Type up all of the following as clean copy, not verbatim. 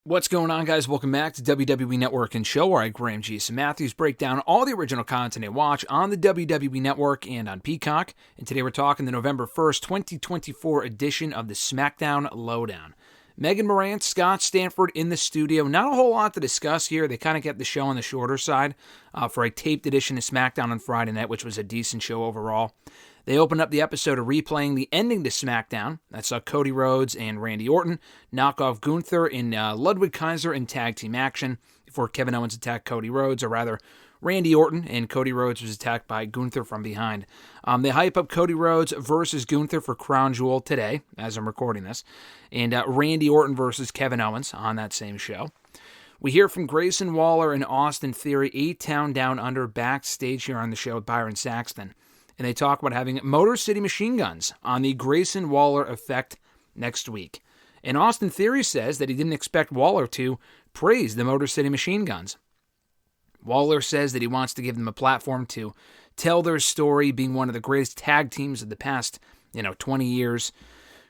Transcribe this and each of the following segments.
What's going on, guys? Welcome back to WWE Network and Show, where I, Graham G. Matthews, break down all the original content I watch on the WWE Network and on Peacock. And today we're talking the November 1st, 2024 edition of the SmackDown LowDown. Megan Morant, Scott Stanford in the studio. Not a whole lot to discuss here. They kind of kept the show on the shorter side for a taped edition of SmackDown on Friday night, which was a decent show overall. They opened up the episode of replaying the ending to SmackDown. That saw Cody Rhodes and Randy Orton knock off Gunther in Ludwig Kaiser in tag team action before Kevin Owens attacked Cody Rhodes, or rather, Randy Orton, and Cody Rhodes was attacked by Gunther from behind. They hype up Cody Rhodes versus Gunther for Crown Jewel today, as I'm recording this, and Randy Orton versus Kevin Owens on that same show. We hear from Grayson Waller and Austin Theory, A-Town Down Under, backstage here on the show with Byron Saxton. And they talk about having Motor City Machine Guns on the Grayson Waller effect next week. And Austin Theory says that he didn't expect Waller to praise the Motor City Machine Guns. Waller says that he wants to give them a platform to tell their story, being one of the greatest tag teams of the past, 20 years.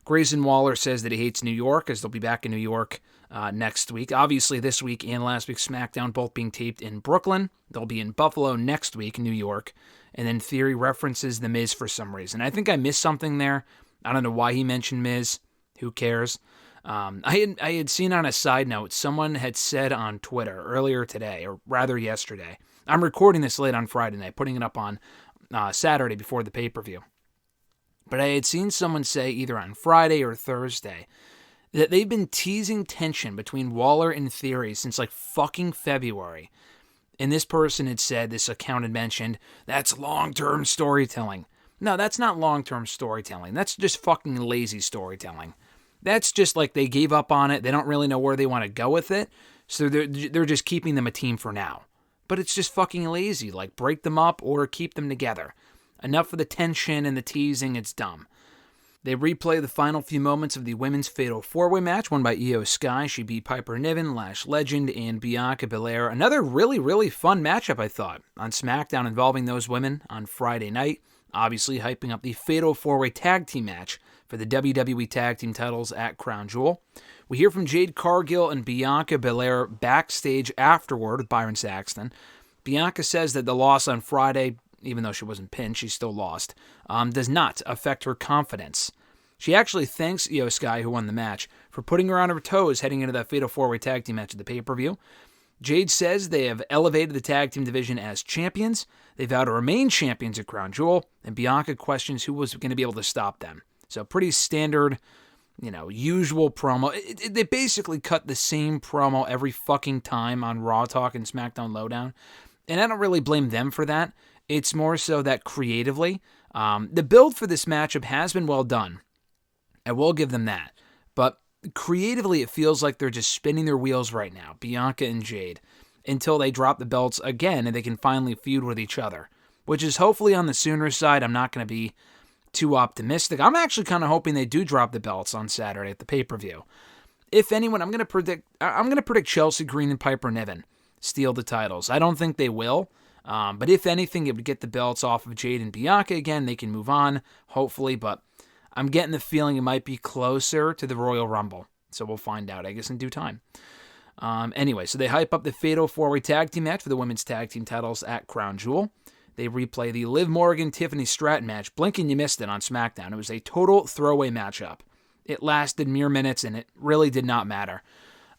Grayson Waller says that he hates New York, as they'll be back in New York next week. Obviously, this week and last week's SmackDown both being taped in Brooklyn. They'll be in Buffalo next week, New York. And then Theory references The Miz for some reason. I think I missed something there. I don't know why he mentioned Miz. Who cares? I had seen on a side note, someone had said on Twitter earlier today, or rather yesterday. I'm recording this late on Friday night, putting it up on Saturday before the pay-per-view. But I had seen someone say either on Friday or Thursday that they've been teasing tension between Waller and Theory since like fucking February. And this person had said, this account had mentioned, that's long-term storytelling. No, that's not long-term storytelling. That's just fucking lazy storytelling. That's just like they gave up on it. They don't really know where they want to go with it. So they're just keeping them a team for now. But it's just fucking lazy. Like, break them up or keep them together. Enough of the tension and the teasing. It's dumb. They replay the final few moments of the women's Fatal 4-Way match won by Io Sky. She beat Piper Niven, Lash Legend, and Bianca Belair. Another really, really fun matchup, I thought, on SmackDown involving those women on Friday night. Obviously hyping up the Fatal 4-Way tag team match for the WWE tag team titles at Crown Jewel. We hear from Jade, Cargill, and Bianca Belair backstage afterward with Byron Saxton. Bianca says that the loss on Friday, even though she wasn't pinned, she still lost, does not affect her confidence. She actually thanks Io Sky, who won the match, for putting her on her toes heading into that Fatal 4-Way tag team match at the pay-per-view. Jade says they have elevated the tag team division as champions. They vow to remain champions at Crown Jewel, and Bianca questions who was going to be able to stop them. So pretty standard, usual promo. They basically cut the same promo every fucking time on Raw Talk and SmackDown LowDown, and I don't really blame them for that. It's more so that creatively, the build for this matchup has been well done. I will give them that. But creatively, it feels like they're just spinning their wheels right now, Bianca and Jade, until they drop the belts again and they can finally feud with each other, which is hopefully on the sooner side. I'm not going to be too optimistic. I'm actually kind of hoping they do drop the belts on Saturday at the pay-per-view. If anyone, I'm going to predict Chelsea Green and Piper Niven steal the titles. I don't think they will. But if anything, it would get the belts off of Jade and Bianca again. They can move on, hopefully, but I'm getting the feeling it might be closer to the Royal Rumble. So we'll find out, I guess, in due time. Anyway, so they hype up the Fatal 4-Way tag team match for the women's tag team titles at Crown Jewel. They replay the Liv Morgan-Tiffany Stratton match. Blinking you missed it on SmackDown. It was a total throwaway matchup. It lasted mere minutes, and it really did not matter.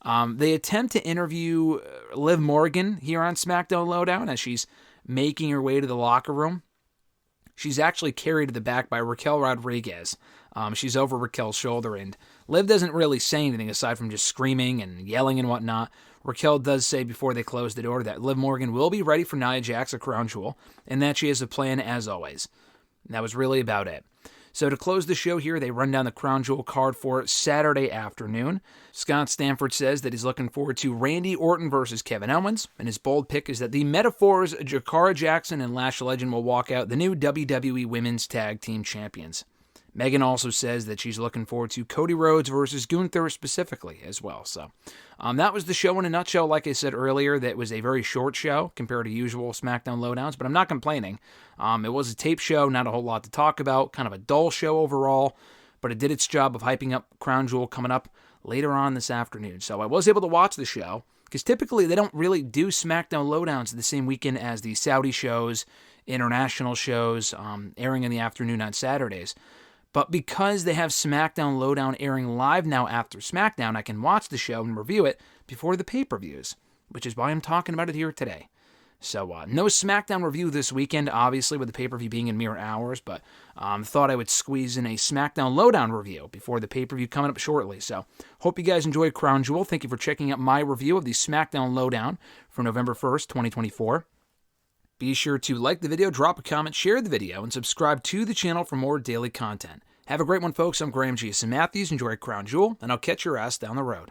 They attempt to interview Liv Morgan here on SmackDown LowDown as she's making her way to the locker room. She's actually carried to the back by Raquel Rodriguez. She's over Raquel's shoulder, and Liv doesn't really say anything aside from just screaming and yelling and whatnot. Raquel does say before they close the door that Liv Morgan will be ready for Nia Jax at Crown Jewel, and that she has a plan as always. And that was really about it. So to close the show here, they run down the Crown Jewel card for Saturday afternoon. Scott Stanford says that he's looking forward to Randy Orton versus Kevin Owens, and his bold pick is that the Metaphors, Jakara Jackson and Lash Legend will walk out the new WWE Women's Tag Team Champions. Megan also says that she's looking forward to Cody Rhodes versus Gunther specifically as well. So that was the show in a nutshell. Like I said earlier, that was a very short show compared to usual SmackDown Lowdowns, but I'm not complaining. It was a tape show, not a whole lot to talk about, kind of a dull show overall, but it did its job of hyping up Crown Jewel coming up later on this afternoon. So I was able to watch the show, because typically they don't really do SmackDown LowDowns the same weekend as the Saudi shows, international shows, airing in the afternoon on Saturdays. But because they have SmackDown LowDown airing live now after SmackDown, I can watch the show and review it before the pay-per-views, which is why I'm talking about it here today. So no SmackDown review this weekend, obviously, with the pay-per-view being in mere hours, but thought I would squeeze in a SmackDown LowDown review before the pay-per-view coming up shortly. So hope you guys enjoyed Crown Jewel. Thank you for checking out my review of the SmackDown LowDown for November 1st, 2024. Be sure to like the video, drop a comment, share the video, and subscribe to the channel for more daily content. Have a great one, folks. I'm Graham G. Matthews. Enjoy Crown Jewel, and I'll catch your ass down the road.